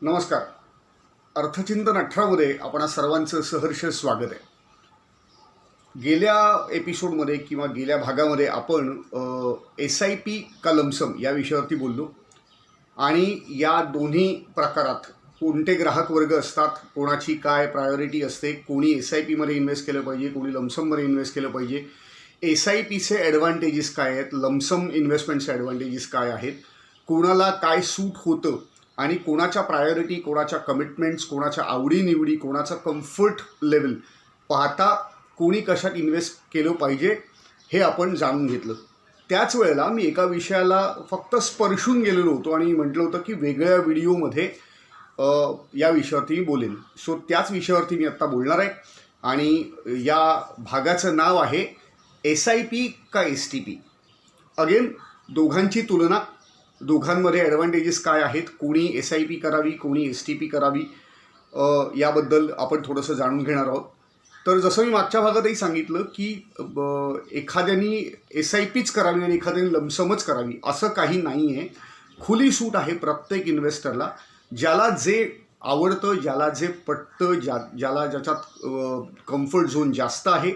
नमस्कार. अर्थचिंतन 18 मध्ये आपणा सर्वांचं सहर्ष स्वागत आहे. गेल्या एपिसोडमध्ये किंवा गेल्या भागामध्ये आपण SIP का लमसम या विषयावरती बोललो आणि या दोन्ही प्रकारात कोणते ग्राहक वर्ग असतात, कोणाची काय प्रायोरिटी असते, कोणी SIP मध्ये इन्व्हेस्ट केलं पाहिजे, कोणी लमसममध्ये इन्व्हेस्ट केलं पाहिजे, SIPचे ॲडव्हान्टेजेस काय आहेत, लमसम इन्व्हेस्टमेंटचे ॲडव्हान्टेजेस काय आहेत, कोणाला काय सूट होतं आणि कोणाच्या प्रायोरिटी, कोणाच्या कमिटमेंट्स, कोणाच्या आवडीनिवडी, कोणाचा कम्फर्ट लेवल पाहता कोणी कशात इन्व्हेस्ट केलं पाहिजे हे आपण जाणून घेतलं. त्याच वेळेला मी एका विषयाला फक्त स्पर्शून गेलेलो होतो आणि म्हटलं होतं की वेगळ्या व्हिडिओमध्ये या विषयावरती मी बोलेन. सो त्याच विषयावरती मी आत्ता बोलणार आहे आणि या भागाचं नाव आहे SIP का STP. अगेन दोघांची तुलना, दोघांमध्ये ॲडव्हान्टेजेस काय आहेत, कोणी SIP करावी, कोणी STP करावी, याबद्दल आपण थोडंसं जाणून घेणार आहोत. तर जसं मी मागच्या भागातही सांगितलं की एखाद्यानी SIPच करावी आणि एखाद्याने लमसमच करावी असं काही नाही आहे. खुली सूट आहे प्रत्येक इन्व्हेस्टरला. ज्याला जे आवडतं, ज्याला जे पटतं, ज्याला ज्याच्यात कम्फर्ट झोन जास्त आहे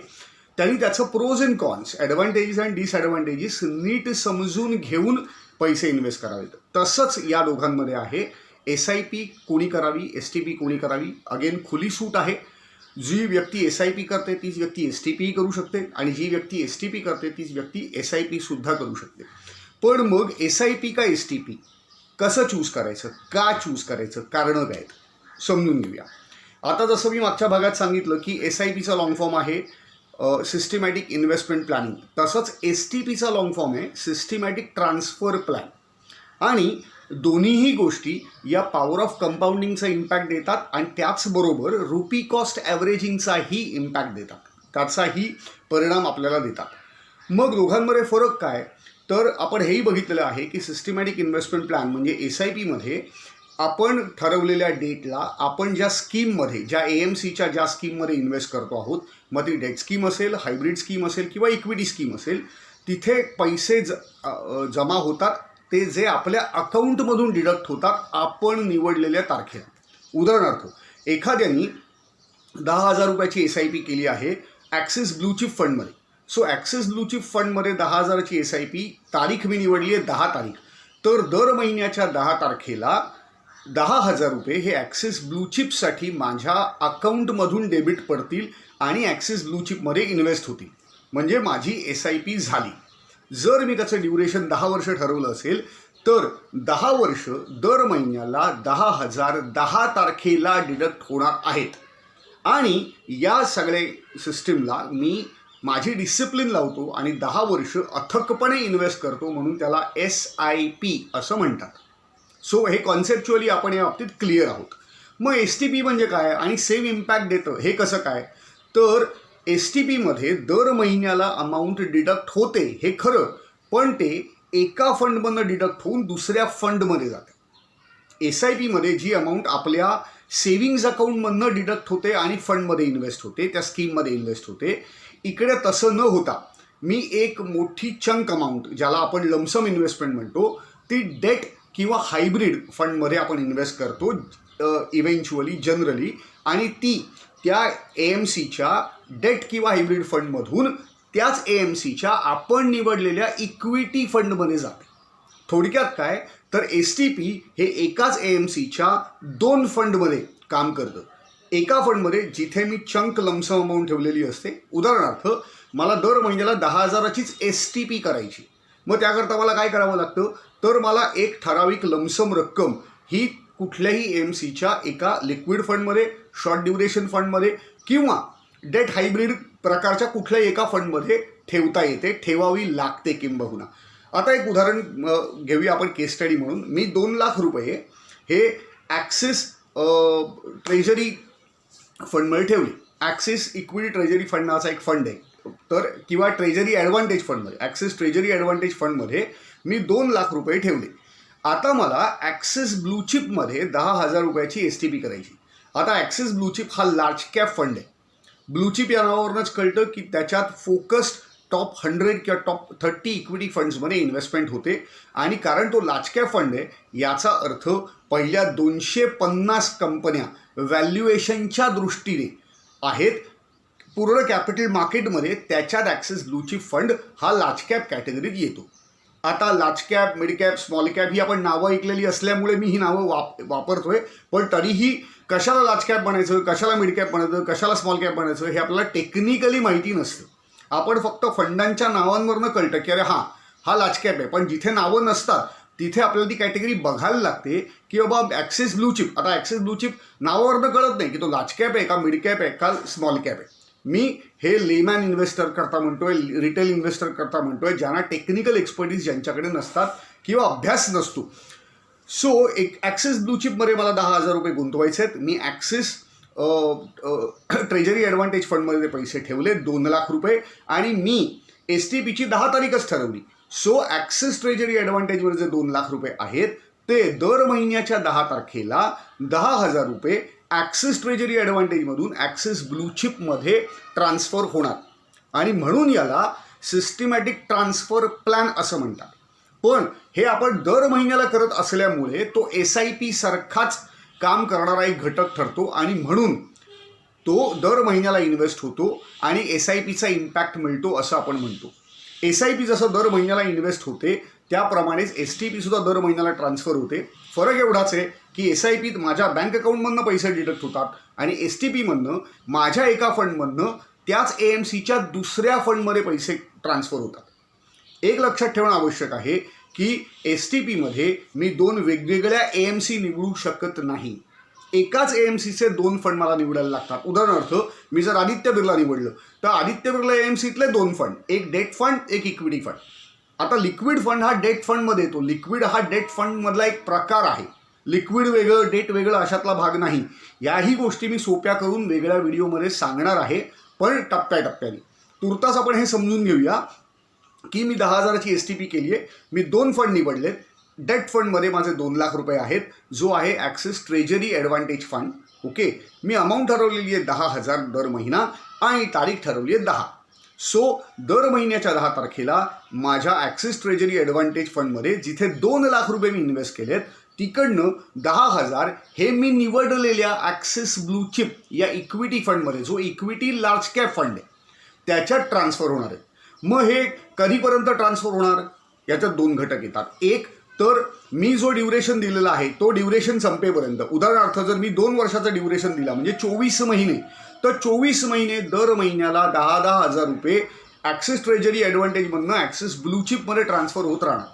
त्यांनी त्याचं pros and cons, advantages and disadvantages नीट समजून घेऊन पैसे इन्व्हेस्ट करावेत. तसंच या दोघांमध्ये आहे. SIP कोणी करावी, STP कोणी करावी, अगेन खुली सूट आहे. जी व्यक्ती SIP करते तीच व्यक्ती STPही करू शकते आणि जी व्यक्ती STP करते तीच व्यक्ती SIPसुद्धा करू शकते. पण मग SIP का STP कसं चूज करायचं, का चूज करायचं, कारणं काय आहेत समजून घेऊया. आता जसं मी मागच्या भागात सांगितलं की SIPचा लॉंग फॉर्म आहे सिस्टमॅटिक इन्व्हेस्टमेंट प्लॅनिंग, तसंच STPचा लॉंग फॉर्म आहे सिस्टमॅटिक ट्रान्सफर प्लॅन. आणि दोन्हीही गोष्टी या पॉवर ऑफ कंपाऊंडिंगचा इम्पॅक्ट देतात आणि त्याचबरोबर रुपी कॉस्ट ॲव्हरेजिंगचाही इम्पॅक्ट देतात, त्याचाही परिणाम आपल्याला देतात. मग दोघांमध्ये फरक काय, तर आपण हेही बघितलेलं आहे की सिस्टमॅटिक इन्व्हेस्टमेंट प्लॅन म्हणजे SIPमध्ये आपण ठरवलेल्या डेटला आपण ज्या स्कीममध्ये, ज्या AMCच्या ज्या स्कीममध्ये इन्व्हेस्ट करतो आहोत, मग ती डेट स्कीम असेल, हायब्रिड स्कीम असेल किंवा इक्विटी स्कीम असेल, तिथे पैसे जमा होतात ते जे आपल्या अकाउंटमधून डिडक्ट होतात आपण निवडलेल्या तारखेला. उदाहरणार्थ एखाद्यानी 10,000 रुपयाची SIP केली आहे ॲक्सिस ब्लूचिप फंडमध्ये. सो ॲक्सिस ब्लूचिप फंडमध्ये 10,000ची SIP, तारीख मी निवडली आहे 10 तारीख. तर दर महिन्याच्या 10 तारखेला 10,000 रुपये हे ॲक्सिस ब्लूचिपसाठी माझ्या अकाउंटमधून डेबिट पडतील आणि ॲक्सिस ब्लूचिपमध्ये इन्व्हेस्ट होतील, म्हणजे माझी SIP झाली. जर मी त्याचं ड्युरेशन 10 वर्ष ठरवलं असेल तर 10 वर्ष दर महिन्याला 10,000 10 तारखेला डिडक्ट होणार आहेत. आणि या सगळ्या सिस्टीमला मी माझी डिसिप्लिन लावतो आणि 10 वर्ष अथकपणे इन्व्हेस्ट करतो, म्हणून त्याला SIP असं म्हणतात. सो हे कॉन्सेप्च्युअली आपण या बाबतीत क्लिअर आहोत. मग STP म्हणजे काय आणि सेम इम्पॅक्ट देतं हे कसं काय, तर STPमध्ये दर महिन्याला अमाऊंट डिडक्ट होते हे खरं, पण ते एका फंडमधनं डिडक्ट होऊन दुसऱ्या फंडमध्ये जाते. SIPमध्ये जी अमाऊंट आपल्या सेविंग्ज अकाउंटमधनं डिडक्ट होते आणि फंडमध्ये इन्व्हेस्ट होते, त्या स्कीममध्ये इन्व्हेस्ट होते. इकडे तसं न होता मी एक मोठी चंक अमाऊंट, ज्याला आपण लमसम इन्व्हेस्टमेंट म्हणतो, ती डेट किंवा हायब्रिड फंडमध्ये आपण इन्व्हेस्ट करतो इव्हेंच्युअली, जनरली, आणि ती त्या AMCच्या डेट किंवा हायब्रिड फंडमधून त्याच AMCच्या आपण निवडलेल्या इक्विटी फंडमध्ये जाते. थोडक्यात काय, तर STP हे एकाच AMCच्या 2 फंडमध्ये काम करतं. एका फंडमध्ये जिथे मी चंक लमसम अमाऊंट ठेवलेली असते, उदाहरणार्थ मला दर महिन्याला 10,000चीच STP करायची, मग त्याकरता मला काय करावं लागतं, तर मला एक ठराविक लमसम रक्कम ही कुठल्याही AMCच्या एका लिक्विड फंडमध्ये, शॉर्ट ड्युरेशन फंडमध्ये किंवा डेट हायब्रिड प्रकारच्या कुठल्याही एका फंडमध्ये ठेवता येते, ठेवावी लागते किंबहुना. आता एक उदाहरण घेऊया आपण केस स्टडी म्हणून. मी 2 लाख रुपये हे ॲक्सिस ट्रेजरी फंडमध्ये ठेवले. ॲक्सिस इक्विटी ट्रेजरी फंड नावाचा एक फंड आहे, तर किंवा ट्रेजरी ॲडव्हान्टेज फंडमध्ये, ॲक्सिस ट्रेजरी ॲडव्हान्टेज फंडमध्ये मी 2 लाख रुपये ठेवले. आता मला ॲक्सिस ब्लूचिपमध्ये 10,000 रुपयाची STP करायची. आता ॲक्सिस ब्लूचिप हा लार्ज कॅप फंड आहे. ब्लूचिप या नावावरूनच कळतं की त्याच्यात फोकस्ड टॉप 100 किंवा टॉप 30 इक्विटी फंड्समध्ये इन्व्हेस्टमेंट होते. आणि कारण तो लार्ज कॅप फंड आहे याचा अर्थ पहिल्या 250 कंपन्या व्हॅल्युएशनच्या दृष्टीने आहेत पूर्ण कॅपिटल मार्केटमध्ये. त्याच्यात ॲक्सिस ब्लू चिप फंड हा लार्ज कॅप कॅटेगरीत येतो. आता large cap, mid cap, small cap ही आपण नावं ऐकलेली असल्यामुळे मी ही नावं वापरतोय. पण तरीही कशाला लार्ज कॅप बनायचं, कशाला मिड कॅप बनायचं, कशाला स्मॉल कॅप बनायचं हे आपल्याला टेक्निकली माहिती नसतं. आपण फक्त फंडांच्या नावांवरनं कळतं की अरे हा लार्ज कॅप आहे. पण जिथे नावं नसतात तिथे आपल्याला ती कॅटेगरी बघायला लागते की बाबा ॲक्सिस ब्लू चिप. आता ॲक्सिस ब्लू चिप नावावरनं कळत नाही की तो लार्ज कॅप आहे का, मिड कॅप आहे का, स्मॉल कॅप आहे. मी हे लेमॅन इन्व्हेस्टर करता म्हणतोय, रिटेल इन्व्हेस्टर करता म्हणतोय, ज्यांना टेक्निकल एक्सपर्टीज ज्यांच्याकडे नसतात किंवा अभ्यास नसतो. सो एक ॲक्सिस ब्लू चिपमध्ये मला 10,000 रुपये गुंतवायचे आहेत. मी ॲक्सिस ट्रेजरी ॲडव्हान्टेज फंडमध्ये पैसे ठेवले 2 लाख रुपये आणि मी STPची 10 तारीखच ठरवली. सो ॲक्सिस ट्रेजरी ॲडव्हान्टेजमध्ये जे 2 लाख रुपये आहेत ते दर महिन्याच्या 10 तारखेला 10,000 रुपये ॲक्सिस ट्रेजरी ॲडव्हान्टेजमधून ॲक्सिस ब्लू चिपमध्ये ट्रान्सफर होणार. आणि म्हणून याला सिस्टमॅटिक ट्रान्सफर प्लॅन असं म्हणतात. पण हे आपण दर महिन्याला करत असल्यामुळे तो SIP सारखाच काम करणारा एक घटक ठरतो आणि म्हणून तो दर महिन्याला इन्व्हेस्ट होतो आणि SIPचा इम्पॅक्ट मिळतो असं आपण म्हणतो. SIP जसं दर महिन्याला इन्व्हेस्ट होते त्याप्रमाणेच STPसुद्धा दर महिन्याला ट्रान्सफर होते. फरक एवढाच आहे की SIP माझ्या बँक अकाउंटमधनं पैसे डिडक्ट होतात आणि STPमधनं माझ्या एका फंडमधनं त्याच AMCच्या दुसऱ्या फंडमध्ये पैसे ट्रान्सफर होतात. एक लक्षात ठेवणं आवश्यक आहे की STPमध्ये मी 2 वेगवेगळ्या AMC निवडू शकत नाही. एकाच AMCचे 2 फंड मला निवडायला लागतात. उदाहरणार्थ मी जर आदित्य बिर्ला निवडलं तर आदित्य बिर्ला AMCतले 2 फंड, एक डेट फंड, एक इक्विटी फंड. आता लिक्विड फंड हा डेट फंडमध्ये येतो. लिक्विड हा डेट फंडमधला एक प्रकार आहे. लिक्विड वेगळं, डेट वेगळं अशातला भाग नाही. याही गोष्टी मी सोप्या करून वेगळ्या व्हिडिओमध्ये सांगणार आहे, पण टप्प्याटप्प्याने. तुर्तास आपण हे समजून घेऊया की मी 10,000ची STP केली आहे. मी 2 फंड निवडलेत. डेट फंडमध्ये माझे 2 लाख रुपये आहेत, जो आहे Axis treasury advantage fund. Okay, मी अमाऊंट ठरवलेली आहे 10,000 दर महिना आणि तारीख ठरवली आहे 10. सो दर महिन्याच्या 10 तारखेला माझ्या ॲक्सिस ट्रेजरी ॲडव्हान्टेज फंडमध्ये जिथे 2 लाख रुपये मी इन्व्हेस्ट केलेत तिकडनं 10,000 हे मी निवडलेल्या ॲक्सिस ब्लू चिप या इक्विटी फंडमध्ये, जो इक्विटी लार्ज कॅप फंड आहे, त्याच्यात ट्रान्सफर होणार आहे. मग हे कधीपर्यंत ट्रान्सफर होणार याच्यात 2 घटक येतात. एक तर मी जो ड्युरेशन दिलेला आहे तो ड्युरेशन संपेपर्यंत. उदाहरणार्थ जर मी 2 वर्षाचा ड्युरेशन दिला म्हणजे 24 महिने, तर 24 महिने दर महिन्याला 10,000 रुपये ॲक्सिस ट्रेजरी ॲडव्हान्टेजमधनं ॲक्सिस ब्लू चिपमध्ये ट्रान्सफर होत राहणार.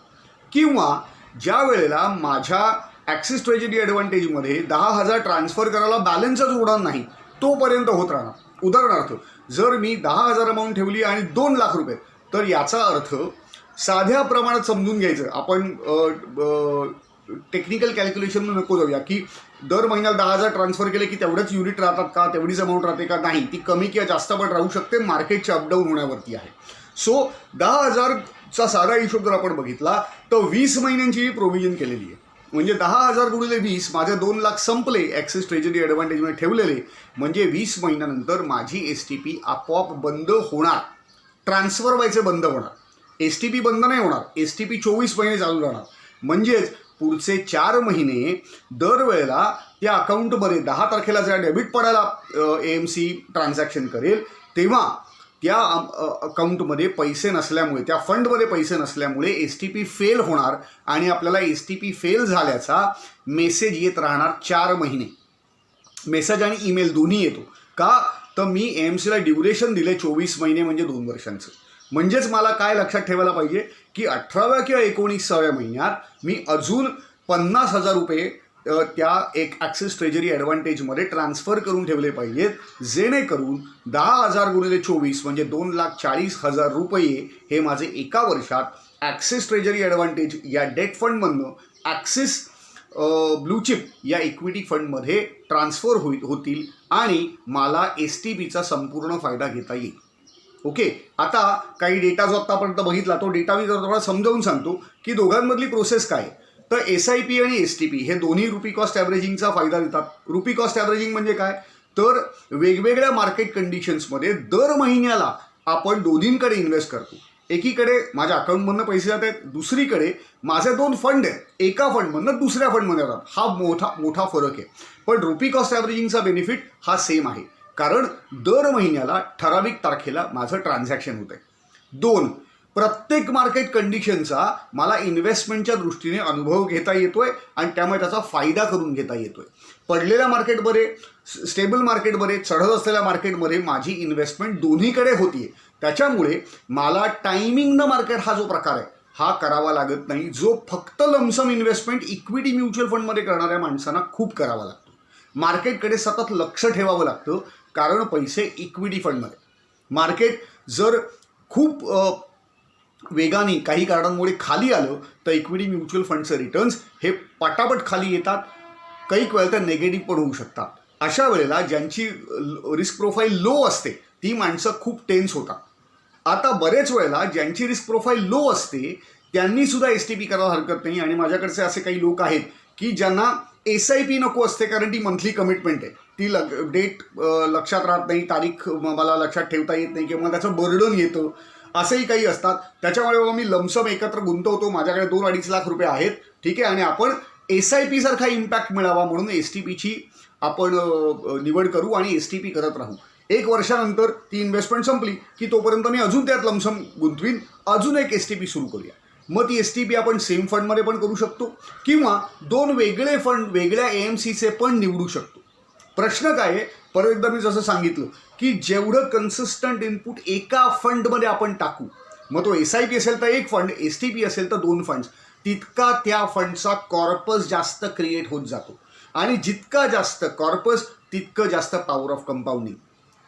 किंवा ज्या वेळेला माझ्या ॲक्सिस ट्रेजरी ॲडव्हान्टेजमध्ये 10,000 ट्रान्सफर करायला बॅलन्सच उडणार नाही तोपर्यंत होत राहणार. उदाहरणार्थ जर मी 10,000 अमाऊंट ठेवली आणि 2 लाख रुपये, तर याचा अर्थ साध्या प्रमाणात समजून घ्यायचं. आपण टेक्निकल कॅल्क्युलेशन नको जाऊया की दर महिन्याला 10,000 ट्रान्सफर केले की तेवढेच युनिट राहतात का, तेवढीच अमाऊंट राहते का, नाही, ती कमी किंवा जास्त पण राहू शकते. मार्केटचे अपडाऊन होण्यावरती आहे. सो 10,000चा साधा हिशोब जर आपण बघितला तर 20 महिन्यांची प्रोव्हिजन केलेली आहे. म्हणजे 10,000 गुणिले 20 माझे 2 लाख संपले ॲक्सिस ट्रेजरी ॲडव्हान्टेजमध्ये ठेवलेले. म्हणजे 20 महिन्यानंतर माझी STP आपोआप बंद होणार, ट्रान्सफर व्हायचे बंद होणार. STP बंद नाही होणार, STP 24 महिने चालू राहणार. म्हणजेच पुढचे 4 महिने दरवेळेला त्या अकाउंटमध्ये 10 तारखेला जेव्हा डेबिट पडायला AMC ट्रान्झॅक्शन करेल तेव्हा त्या अकाउंटमध्ये पैसे नसल्यामुळे, त्या फंडमध्ये पैसे नसल्यामुळे STP फेल होणार आणि आपल्याला STP फेल झाल्याचा मेसेज येत राहणार 4 महिने. मेसेज आणि ईमेल दोन्ही येतो. का तर मी AMCला ड्युरेशन दिले 24 महिने म्हणजे 2 वर्षांचं. म्हणजेच मला काय लक्षात ठेवायला पाहिजे की 18व्या किंवा 19व्या महिन्यात मी अजून 50,000 रुपये त्या एक ॲक्सिस ट्रेजरी ॲडव्हान्टेजमध्ये ट्रान्सफर करून ठेवले पाहिजेत, जेणेकरून 10,000 गुणिले 24 म्हणजे 2,40,000 रुपये हे माझे एका वर्षात ॲक्सिस ट्रेजरी ॲडव्हान्टेज या डेट फंडमधनं ॲक्सिस ब्लू चिप या इक्विटी फंडमध्ये ट्रान्सफर होतील आणि मला STPचा संपूर्ण फायदा घेता येईल. ओके, आता काही डेटा जो आत्तापर्यंत बघितला तो डेटा मी जर थोडा समजावून सांगतो की दोघांमधली प्रोसेस काय. तर SIP आणि STP हे दोन्ही रुपी कॉस्ट ॲव्हरेजिंगचा फायदा देतात. रुपी कॉस्ट ॲव्हरेजिंग म्हणजे काय, तर वेगवेगळ्या मार्केट कंडिशन्समध्ये दर महिन्याला आपण दोन्हींकडे इन्व्हेस्ट करतो. एकीकडे माझ्या अकाउंटमधनं पैसे जात आहेत, दुसरीकडे माझे 2 फंड आहेत, एका फंडमधनं दुसऱ्या फंडमध्ये जातात. हा मोठा फरक आहे. पण रुपी कॉस्ट ॲव्हरेजिंगचा बेनिफिट हा सेम आहे, कारण दर महिन्याला ठराविक तारखेला माझं ट्रान्झॅक्शन होतं आहे. 2, प्रत्येक मार्केट कंडिशनचा मला इन्व्हेस्टमेंटच्या दृष्टीने अनुभव घेता येतोय आणि त्यामुळे त्याचा फायदा करून घेता येतोय. पडलेल्या मार्केटमध्ये, स्टेबल मार्केटमध्ये, चढत असलेल्या मार्केटमध्ये माझी इन्व्हेस्टमेंट दोन्हीकडे होतीये. त्याच्यामुळे मला टायमिंग न मार्केट हा जो प्रकार आहे हा करावा लागत नाही, जो फक्त लमसम इन्व्हेस्टमेंट इक्विटी म्युच्युअल फंडमध्ये करणाऱ्या माणसांना खूप करावा लागतो. मार्केटकडे सतत लक्ष ठेवावं लागतं, कारण पैसे इक्विटी फंडमध्ये. मार्केट जर खूप वेगाने काही कारणांमुळे खाली आलं तर इक्विटी म्युच्युअल फंडचे रिटर्न्स हे पटापट खाली येतात, काही वेळा तर निगेटिव्ह पण होऊ शकतात. अशा वेळेला ज्यांची रिस्क प्रोफाईल लो असते ती माणसं खूप टेन्स होतात. आता बरेच वेळेला ज्यांची रिस्क प्रोफाईल लो असते त्यांनी सुद्धा STP करायला हरकत नाही. आणि माझ्याकडचे असे काही लोक आहेत की ज्यांना SIP नको असते, कारण ती मंथली कमिटमेंट आहे, ती डेट लक्षात राहत नाही, तारीख मला लक्षाप ठेवता येत नाही किंवा त्याचं बर्डन येतं, असंही काही असतात. त्याच्यामुळे मी लमसम एकत्र गुंतवतो, माझ्याकडे 2-2.5 लाख रुपये आहेत, ठीक आहे, आणि आपण SIP सारखा इम्पॅक्ट मिळावा म्हणून STPची आपण निवड करू आणि STP करत राहू. 1 वर्षानंतर ती इन्व्हेस्टमेंट संपली की तोपर्यंत मी अजून त्यात लमसम गुंतवीन, अजून एक STP सुरू करूया. मग ती STP आपण सेम फंडमध्ये पण करू शकतो किंवा 2 वेगळे फंड वेगळ्या AMCचे पण निवडू शकतो. प्रश्न काय आहे, परत एकदा मी जसं सांगितलं की जेवढं कन्सिस्टंट इनपुट एका फंडमध्ये आपण टाकू, मग तो SIP असेल तर 1 फंड, STP असेल तर 2 फंड्स, तितका त्या फंडचा कॉर्पस जास्त क्रिएट होत जातो. आणि जितका जास्त कॉर्पस तितकं जास्त power of compounding.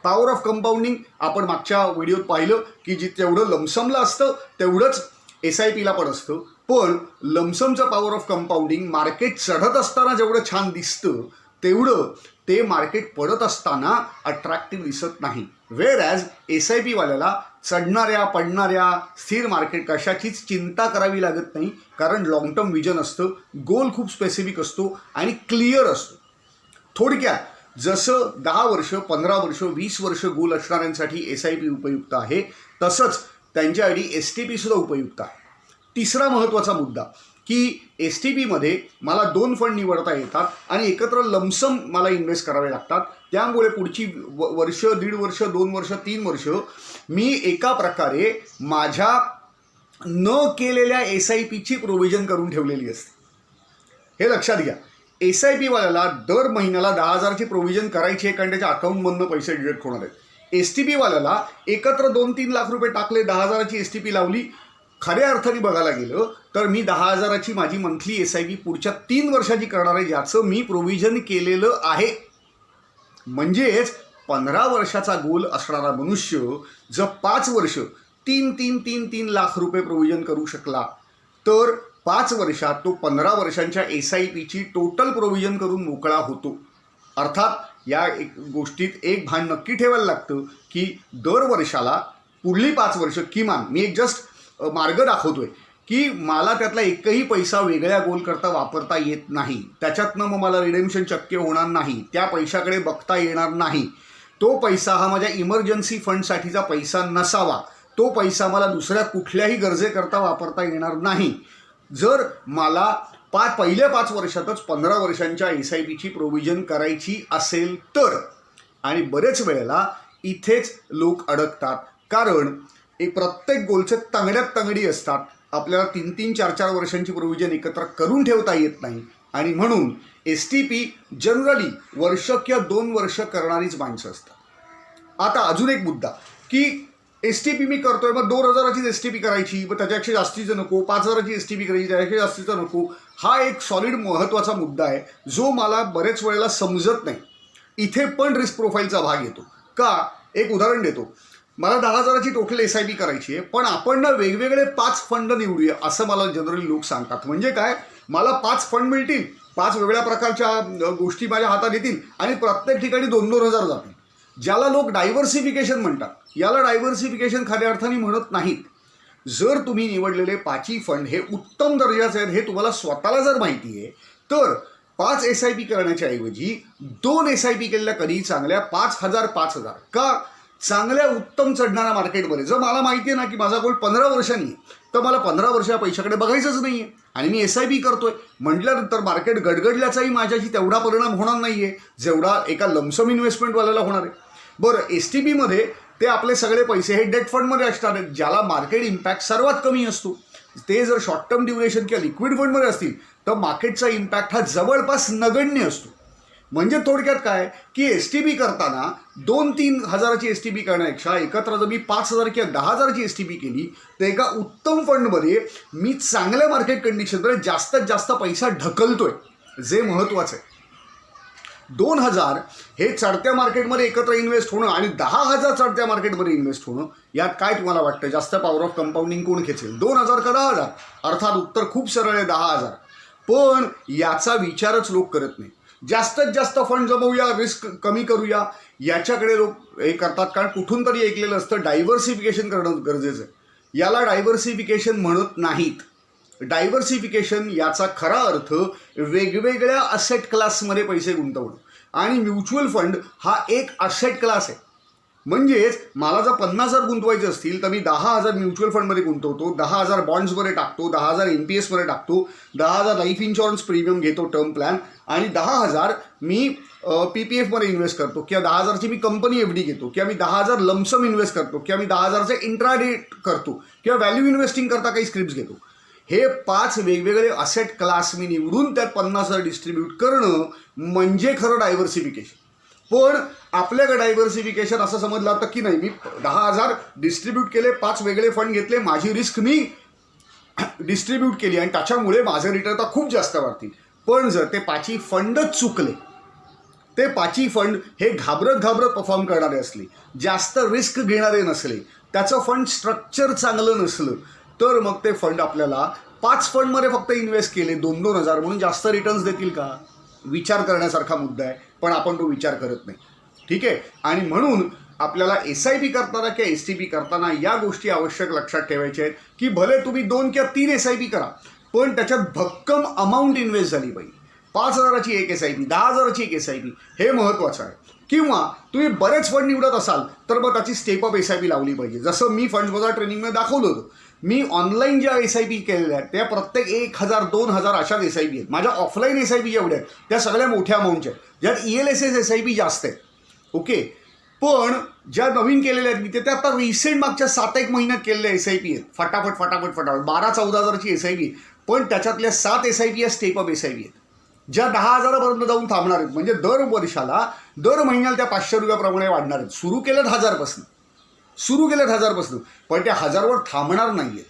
Power of compounding आपण मागच्या व्हिडिओत पाहिलं की जेवढं लमसमला असतं तेवढंच SIPला पण असतं. पण लमसमचं पॉवर ऑफ कंपाऊंडिंग मार्केट चढत असताना जेवढं छान दिसतं तेवढं ते मार्केट पडत असताना अट्रॅक्टिव्ह दिसत नाही. वेअर ॲज SIPवाल्याला चढणाऱ्या पडणाऱ्या स्थिर मार्केट कशाचीच चिंता करावी लागत नाही, कारण लॉंग टर्म विजन असतं, गोल खूप स्पेसिफिक असतो आणि क्लिअर असतो. थोडक्यात जसं 10 वर्ष, 15 वर्ष, 20 वर्ष गोल असणाऱ्यांसाठी SIP उपयुक्त आहे, तसंच त्यांच्यासाठी STP सुद्धा उपयुक्त आहे. तिसरा महत्त्वाचा मुद्दा की STPमध्ये मला 2 फंड निवडता येतात आणि एकत्र लमसम मला इन्व्हेस्ट करावे लागतात. त्यामुळे पुढची वर्ष, 1.5 वर्ष, 2 वर्ष, 3 वर्ष मी एका प्रकारे माझ्या न केलेल्या SIPची प्रोव्हिजन करून ठेवलेली असते. हे लक्षात घ्या. SIPवाल्याला दर महिन्याला 10,000ची प्रोव्हिजन करायची आहे, कारण त्याच्या अकाउंटमधनं पैसे डिडक्ट होणार आहेत. STPवाल्याला एकत्र 2-3 लाख रुपये टाकले, 10,000ची STP लावली, खऱ्या अर्थाने बघायला गेलं तर मी 10,000ची माझी मंथली SIP पुढच्या 3 वर्षाची करणार आहे, ज्याचं मी प्रोव्हिजन केलेलं आहे. म्हणजेच 15 वर्षाचा गोल असणारा मनुष्य जर 5 वर्ष 3 लाख रुपये प्रोव्हिजन करू शकला तर 5 वर्षात तो 15 वर्षांच्या SIPची टोटल प्रोव्हिजन करून मोकळा होतो. अर्थात या गोष्टीत एक भान नक्की ठेवायला लागतं की दर वर्षाला पुढली 5 वर्ष किमान, मी एक जस्ट मार्ग दाखवतोय की मला त्यातला एकही पैसा वेगळ्या गोल करता वापरता येत नाही, त्याच्यातनं मग मला रिडेम्शन शक्य होणार नाही, त्या पैशाकडे बघता येणार नाही. तो पैसा हा माझ्या इमर्जन्सी फंडसाठीचा पैसा नसावा, तो पैसा मला दुसऱ्या कुठल्याही गरजेकरता वापरता येणार नाही. जर मला पहिल्या 5 वर्षातच 15 वर्षांच्या SIPची प्रोव्हिजन करायची असेल तर. आणि बरेच वेळेला इथेच लोक अडकतात, कारण प्रत्येक गोलचे तंगड्यात तंगडी असतात. आपल्याला 3-3, 4-4 वर्षांची प्रोव्हिजन एकत्र करून ठेवता येत नाही आणि म्हणून STP जनरली वर्ष किंवा 2 वर्ष करणारीच माणसं असतात. आता अजून एक मुद्दा की STP मी करतोय, मग 2,000ची STP करायची, मग त्याच्यापेक्षा जास्तीचं नको, 5,000ची STP करायची, त्याच्यापेक्षा जास्तीचं नको. हा एक सॉलिड महत्त्वाचा मुद्दा आहे जो मला बरेच वेळेला समजत नाही. इथे पण रिस्क प्रोफाईलचा भाग येतो का. एक उदाहरण देतो. मला 10,000ची टोटल SIP करायची आहे, पण आपण ना वेगवेगळे 5 फंड निवडूया असं मला जनरली लोक सांगतात. म्हणजे काय, मला 5 फंड मिळतील, 5 वेगळ्या प्रकारच्या गोष्टी माझ्या हातात येतील आणि प्रत्येक ठिकाणी 2,000 जातील, ज्याला लोक डायव्हर्सिफिकेशन म्हणतात. याला डायव्हर्सिफिकेशन खऱ्या अर्थाने म्हणत नाहीत. जर तुम्ही निवडलेले 5ही फंड हे उत्तम दर्जाचे आहेत हे तुम्हाला स्वतःला जर माहिती आहे तर 5 SIP करण्याच्या ऐवजी 2 SIP केलेल्या कधीही चांगल्या. 5,000 का, चांगल्या उत्तम चढणाऱ्या मार्केटमध्ये जर मला माहिती आहे ना की माझा गोल 15 वर्षांनी आहे, तर मला 15 वर्ष या पैशाकडे बघायचंच नाही आहे आणि मी SIP करतोय म्हटल्यानंतर मार्केट गडगडल्याचाही माझ्याशी तेवढा परिणाम होणार नाही आहे जेवढा एका लमसम इन्व्हेस्टमेंटवाल्याला होणार आहे. बरं, STPमध्ये ते आपले सगळे पैसे हे डेट फंडमध्ये असणार आहेत, ज्याला मार्केट इम्पॅक्ट सर्वात कमी असतो. ते जर शॉर्ट टर्म ड्युरेशन किंवा लिक्विड फंडमध्ये असतील तर मार्केटचा इम्पॅक्ट हा जवळपास नगण्य असतो. म्हणजे थोडक्यात काय की STP करताना 2-3 हजाराची STP करण्यापेक्षा एकत्र जर मी 5,000 किंवा 10,000ची STP केली तर एका उत्तम फंडमध्ये मी चांगल्या मार्केट कंडिशनमध्ये जास्तीत जास्त पैसा ढकलतोय, जे महत्त्वाचं आहे. 2,000 हे चढत्या मार्केटमध्ये एकत्र इन्व्हेस्ट होणं आणि 10,000 चढत्या मार्केटमध्ये इन्व्हेस्ट होणं, यात काय तुम्हाला वाटतं जास्त पॉवर ऑफ कंपाऊंडिंग कोण खेचेल, 2,000 का 10,000? अर्थात उत्तर खूप सरळ आहे, 10,000. पण याचा विचारच लोक करत नाही. जास्तीत जास्त फंड जमवूया, रिस्क कमी करूया, याच्याकडे लोक हे करतात. कारण कुठून तरी ऐकलेलं असतं डायव्हर्सिफिकेशन करणं गरजेचं आहे. याला डायव्हर्सिफिकेशन म्हणत नाहीत. डायव्हर्सिफिकेशन याचा खरा अर्थ वेगवेगळ्या असेट क्लासमध्ये पैसे गुंतवणं, आणि म्युच्युअल फंड हा एक असेट क्लास आहे. म्हणजेच मला जर 50,000 गुंतवायचे असतील तर मी 10,000 म्युच्युअल फंडमध्ये गुंतवतो, 10,000 बॉन्ड्समध्ये टाकतो, 10,000 NPSमध्ये टाकतो, 10,000 लाईफ इन्शुरन्स प्रीमियम घेतो टर्म प्लॅन, आणि 10,000 मी PPFमध्ये इन्व्हेस्ट करतो, किंवा 10,000ची मी कंपनी FD घेतो, किंवा मी 10,000 लमसम इन्व्हेस्ट करतो, किंवा मी 10,000चे इंट्राडे करतो, किंवा व्हॅल्यू इन्व्हेस्टिंग करता काही स्क्रिप्ट्स घेतो. हे 5 वेगवेगळे असेट क्लास मी निवडून त्यात 50,000 डिस्ट्रीब्यूट करणं म्हणजे खरं डायव्हर्सिफिकेशन. पण आपल्याकडे डायव्हर्सिफिकेशन असं समजलं होतं की नाही, मी 10,000 डिस्ट्रीब्यूट केले, 5 वेगळे फंड घेतले, माझी रिस्क मी डिस्ट्रीब्यूट केली आणि त्याच्यामुळे माझे रिटर्न तर खूप जास्त वाढतील. पण जर ते 5ही फंडच चुकले, ते 5ही फंड हे घाबरत परफॉर्म करणारे असले, जास्त रिस्क घेणारे नसले, त्याचं फंड स्ट्रक्चर चांगलं नसलं, तर मग ते फंड आपल्याला 5 फंडमध्ये फक्त इन्व्हेस्ट केले 2-2 हजार म्हणून जास्त रिटर्न्स देतील का? विचार करण्यासारखा मुद्दा आहे, पण आपण तो विचार करत नाही. ठीक आहे. आणि म्हणून आपल्याला SIP करताना किंवा STP करताना या गोष्टी आवश्यक लक्षात ठेवायच्या आहेत की भले तुम्ही 2 किंवा 3 SIP करा, पण त्याच्यात भक्कम अमाऊंट इन्व्हेस्ट झाली पाहिजे. 5,000ची एक SIP, 10,000ची एक SIP, हे महत्त्वाचं आहे. किंवा तुम्ही बरेच फंड निवडत असाल तर मग त्याची स्टेप अप SIP लावली पाहिजे. जसं मी फंड बाजार ट्रेनिंगमध्ये दाखवलं होतं, मी ऑनलाईन ज्या SIP केलेल्या आहेत त्या प्रत्येक 1,000 2,000 अशाच SIP आहेत. माझ्या ऑफलाईन SIP जेवढ्या आहेत त्या सगळ्या मोठ्या अमाऊंटच्या आहेत, ज्यात ELSS SIP जास्त आहेत. ओके. पण ज्या नवीन केलेल्या आहेत मी त्या आता रिसेंट मागच्या 7-1 महिन्यात केलेल्या SIP आहेत. फटाफट 12-14 हजाराची SIP, पण त्याच्यातल्या 7 SIP या स्टेप अप SIP आहेत, ज्या 10,000पर्यंत जाऊन थांबणार आहेत. म्हणजे दर वर्षाला दर महिन्याला त्या 500 रुपयाप्रमाणे वाढणार आहेत. सुरू केल्यात 1,000पासून, पण त्या 1,000वर थांबणार नाही आहेत.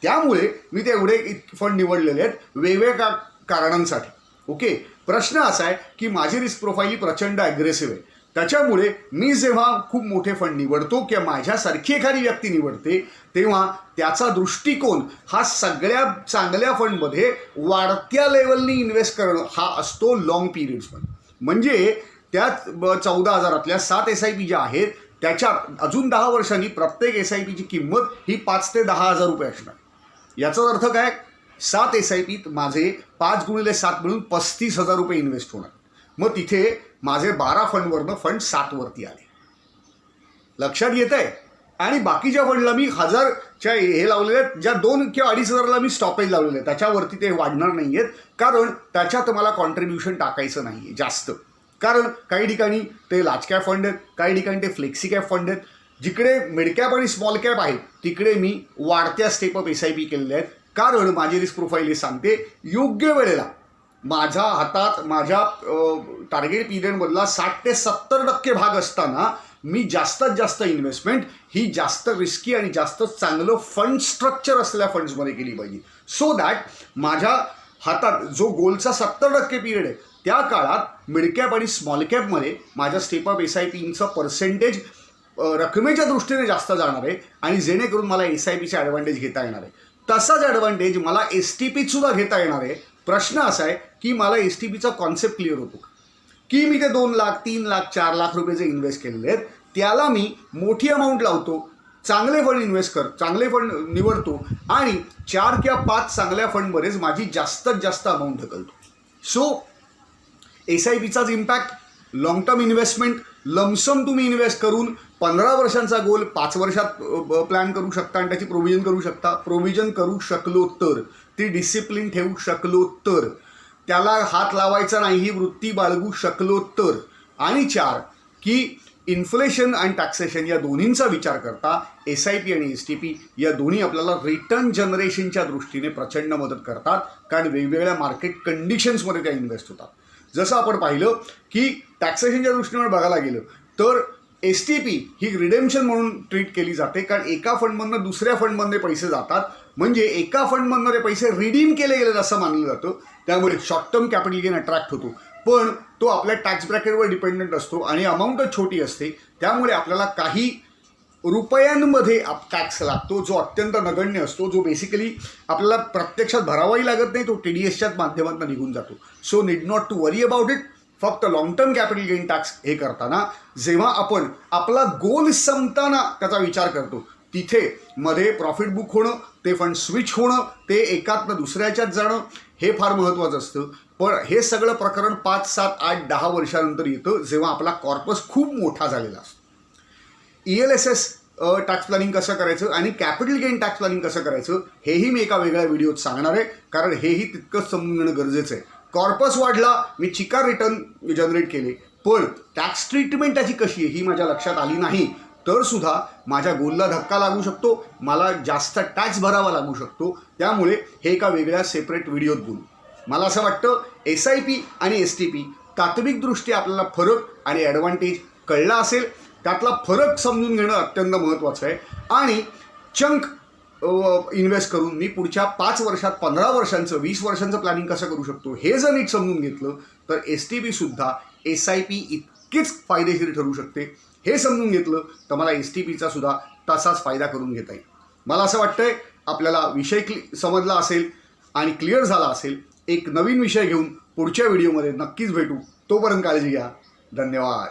त्यामुळे मी ते एवढे फंड निवडलेले आहेत वेगवेगळ्या कारणांसाठी. ओके. प्रश्न असा आहे की माझी रिस्क प्रोफाईल ही प्रचंड ॲग्रेसिव्ह आहे. त्याच्यामुळे मी जेव्हा खूप मोठे फंड निवडतो किंवा माझ्यासारखी एखादी व्यक्ती निवडते तेव्हा त्याचा दृष्टिकोन हा सगळ्या चांगल्या फंडमध्ये वाढत्या लेवलनी इन्व्हेस्ट करणं हा असतो लॉंग पिरियड्समध्ये. म्हणजे त्यात 14,000तल्या 7 SIP ज्या आहेत त्याच्यात अजून 10 वर्षांनी प्रत्येक SIPची किंमत ही 5 ते 10,000 रुपये असणार. याचाच अर्थ काय? 7 SIPत माझे 5 × 7 मिळून 35,000 रुपये इन्व्हेस्ट होणार. मग तिथे माझे 12 फंडवरनं फंड 7वरती आले. लक्षात येत आहे? आणि बाकीच्या फंडला मी 1,000च्या हे लावलेले आहेत, ज्या 2 किंवा 2,500ला मी स्टॉपेज लावलेले आहेत, त्याच्यावरती ते वाढणार नाही आहेत, कारण त्याच्यात मला कॉन्ट्रीब्युशन टाकायचं नाही आहे जास्त. कारण काही ठिकाणी ते लार्ज कॅप फंड आहेत, काही ठिकाणी ते फ्लेक्सी कॅप फंड आहेत. जिकडे मिड कॅप आणि स्मॉल कॅप आहेत तिकडे मी वाढत्या स्टेप अप SIP केलेले आहेत. कारण माझी रिस्क प्रोफाईल हे सांगते योग्य वेळेला माझ्या हातात माझ्या टार्गेट पिरियडमधला 60 ते 70% भाग असताना मी जास्तीत जास्त इन्व्हेस्टमेंट ही जास्त रिस्की आणि जास्त चांगलं फंड स्ट्रक्चर असलेल्या फंड्समध्ये केली पाहिजे. सो दॅट माझ्या हातात जो गोलचा 70% पिरियड आहे त्या काळात मिड कॅप आणि स्मॉल कॅपमध्ये माझ्या स्टेप अप SIPचं पर्सेंटेज रकमेच्या दृष्टीने जास्त जाणार आहे आणि जेणेकरून मला SIPचे ॲडव्हान्टेज घेता येणार आहे. तसाच ॲडव्हान्टेज मला STPत सुद्धा घेता येणार आहे. प्रश्न असा आहे की मला STPचा कॉन्सेप्ट क्लिअर होतो की मी ते 2 लाख 3 लाख 4 लाख रुपये जे इन्व्हेस्ट केलेले आहेत त्याला मी मोठी अमाऊंट लावतो, चांगले फंड निवडतो आणि 4 किंवा 5 चांगल्या फंडमध्येच माझी जास्तीत जास्त अमाऊंट ढकलतो. सो SIPचाच impact long term investment lumpsum तुम्ही इन्व्हेस्ट करून 15 वर्षांचा गोल 5 वर्षात प्लॅन करू शकता आणि त्याची प्रोव्हिजन करू शकता. प्रोव्हिजन करू शकलो तर, ती डिसिप्लिन ठेवू शकलो तर, त्याला हात लावायचा नाही ही वृत्ती बाळगू शकलो तर, आणि 4 की इन्फ्लेशन आणि टॅक्सेशन या दोन्हींचा विचार करता SIP आणि STP या दोन्ही आपल्याला रिटर्न जनरेशनच्या दृष्टीने प्रचंड मदत करतात, कारण वेगवेगळ्या मार्केट कंडिशन्समध्ये त्या इन्व्हेस्ट होतात. जसं आपण पाहिलं की टॅक्सेशनच्या दृष्टीने बघायला गेलं तर STP ही रिडेम्पशन म्हणून ट्रीट केली जाते, कारण एका फंडमधनं दुसऱ्या फंडमध्ये पैसे जातात, म्हणजे एका फंडमधनं ते पैसे रिडीम केले गेले असं मानलं जातं. त्यामुळे short term capital gain attract होतो, पण तो आपल्या टॅक्स ब्रॅकेटवर डिपेंडंट असतो आणि अमाऊंटच छोटी असते. त्यामुळे आपल्याला काही रुपयांमध्ये टॅक्स लागतो, जो अत्यंत नगण्य असतो, जो बेसिकली आपल्याला प्रत्यक्षात भरावाही लागत नाही, तो TDSच्याच माध्यमातून निघून जातो. So need not to worry about it. फक्त long term capital gain tax हे करताना जेव्हा आपण आपला गोल संपताना त्याचा विचार करतो, तिथे मध्ये प्रॉफिट बुक होणं, ते फंड स्विच होणं, ते एकातनं दुसऱ्याच्यात जाणं, हे फार महत्त्वाचं असतं. पण हे सगळं प्रकरण 5, 7, 8, 10 वर्षानंतर येतं, जेव्हा आपला कॉर्पस खूप मोठा झालेला असतो. ELSS टॅक्स प्लॅनिंग कसं करायचं आणि कॅपिटल गेन टॅक्स प्लॅनिंग कसं करायचं हेही मी एका वेगळ्या व्हिडिओत सांगणार आहे, कारण हेही तितकंच समजून घेणं गरजेचं आहे. कॉर्पस वाढला, मी चिकार रिटर्न जनरेट केले, पण टॅक्स ट्रीटमेंट त्याची कशी आहे ही माझ्या लक्षात आली नाही, तर सुद्धा माझ्या गोलला धक्का लागू शकतो, मला जास्त टॅक्स भरावा लागू शकतो. त्यामुळे हे एका वेगळ्या सेपरेट व्हिडिओत बोलू. मला असं वाटतं SIP आणि STP तात्विकदृष्ट्या आपल्याला फरक आणि ॲडव्हान्टेज कळला असेल. त्यातला फरक समजून घेणं अत्यंत महत्त्वाचं आहे. आणि चंक इन्व्हेस्ट करून मी पुढच्या 5 वर्षात 15 वर्षांचं 20 वर्षांचं प्लॅनिंग कसं करू शकतो हे जर नीट समजून घेतलं तर STPसुद्धा SIP इतकीच फायदेशीर ठरू शकते. हे समजून घेतलं तर मला STPचा सुद्धा तसाच फायदा करून घेता येईल. मला असं वाटतंय आपल्याला विषय समजला असेल आणि क्लिअर झाला असेल. एक नवीन विषय घेऊन पुढच्या व्हिडिओमध्ये नक्कीच भेटू. तोपर्यंत काळजी घ्या. धन्यवाद.